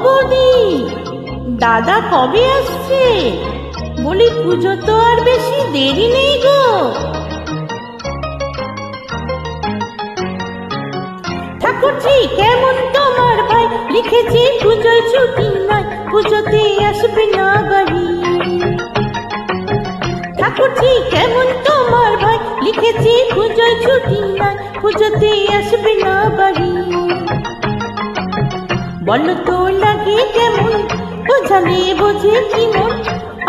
বৌদি, দাদা কবে আসছে? বলি পুজো তো আর বেশি দেরি নেই গো। ঠাকুরজি কেমন তোমার ভাই? লিখেছি পুজোয় ছুটি নাই, পুজোতে আসবে না বাড়ি। ঠাকুরজি কেমন তোমার ভাই? লিখেছি পুজোয় ছুটি নাই, পুজোতে আসবে না বাড়ি। বলো তো লাগে কেমন, বোঝালে বোঝে কি মন,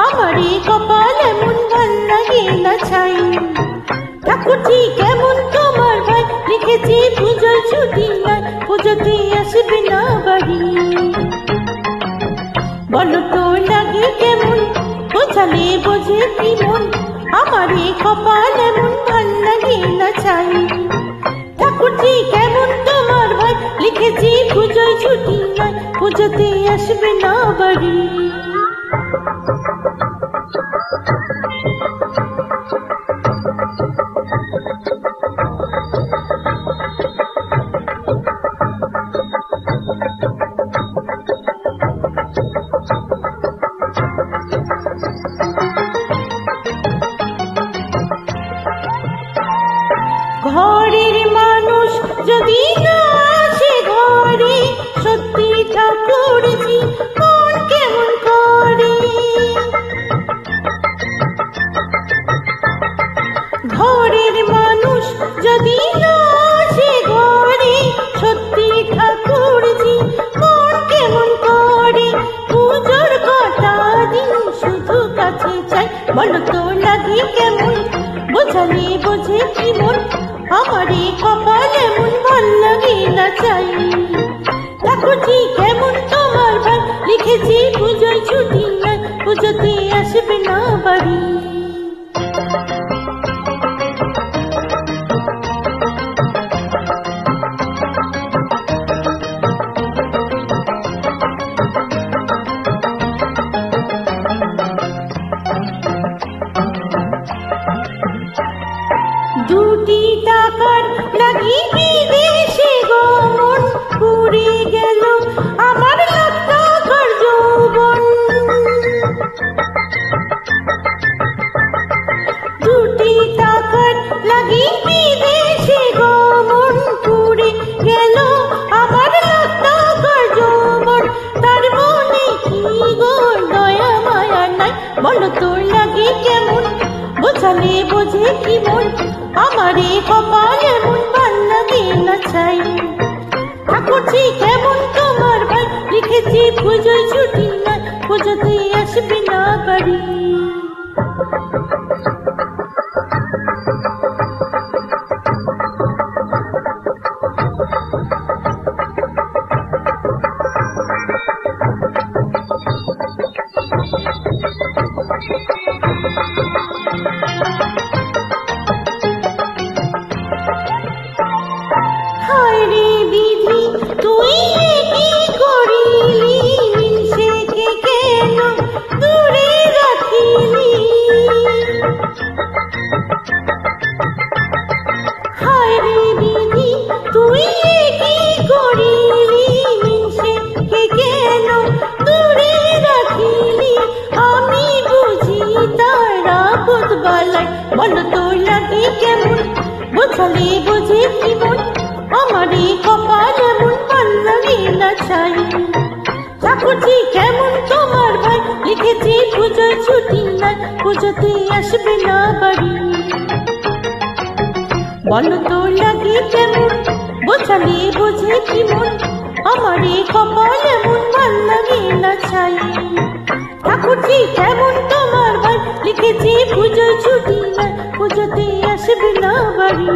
আমারে কপাল এমন ভাল লাগে না ছাই। ঠাকুরজি কেমন তোমার ভাই? লিখেছি পুজোয় ছুটি নাই, পুজোতে আসবে না বাড়ি। বলো তো লাগে কেমন, বোঝালে বোঝে কি মন, আমারে কপাল এমন ভাল লাগে না ছাই। ঠাকুরজি কেমন তোমার ভাই? লিখেছি পুজোয় ছুটি নাই, পুজোতে আসবে না বাড়ি। ঘরের মানুষ যদি না আসে ঘরে, সত্যি ঠাকুরজি মন কেমন করে। ঘরের মানুষ যদি না আসে ঘরে, সত্যি ঠাকুরজি মন কেমন করে। পুজোর কটা দিন শুধু কাছে চাই, বলো তো লাগে কেমন, বোঝালে বোঝে কি মন, আমারে কপাল এমন ভাল লাগে না চাই। ঠাকুরজি কেমন তোমার ভাই? লিখেছি পুজোয় ছুটি নাই, পুজোতে আসবে না বাড়ি। দুটি টাকার লাগি বিদেশে গমন, পুড়ে গেল আমার লক্ষাঘর যৌবন। দুটি টাকার লাগি বিদেশে গমন, পুড়ে গেল আমার লক্ষাঘর যৌবন। তার মনে কি গো দয়া মায়া নাই, বলো তোর লাগে কেমন, বোঝালে বোঝে কি মন, আমারে কপাল এমন ভাল লাগে না ছাই। ঠাকুরজি কেমন তোমার ভাই? লিখেছি পুজোয় ছুটি নাই, পুজোতে আসবে না বাড়ি। হায় রে বিধি, তুই কি করিলি, মিনসেকে কেন দূরে রাখিলি। হায় রে বিধি, তুই কি করিলি, মিনসেকে কেন দূরে রাখিলি। আমি বুঝি তারা বুধবালাই, বলো তোর লাগে কেমন, বোঝালে বোঝে কি মন, আমারে কপাল এমন ভাল লাগে না ছাই। ঠাকুরজি কেমন তোমার ভাই? লিখেছি পুজোয় ছুটি নাই, পুজোতে আসবে না বাড়ি। বলো তো লাগে কেমন, বোঝালে বোঝে কি মন, আমারে কপাল এমন ভাল লাগে না ছাই। ঠাকুরজি কেমন তোমার ভাই? লিখেছি পুজোয় ছুটি নাই, পুজোতে আসবে না বাড়ি।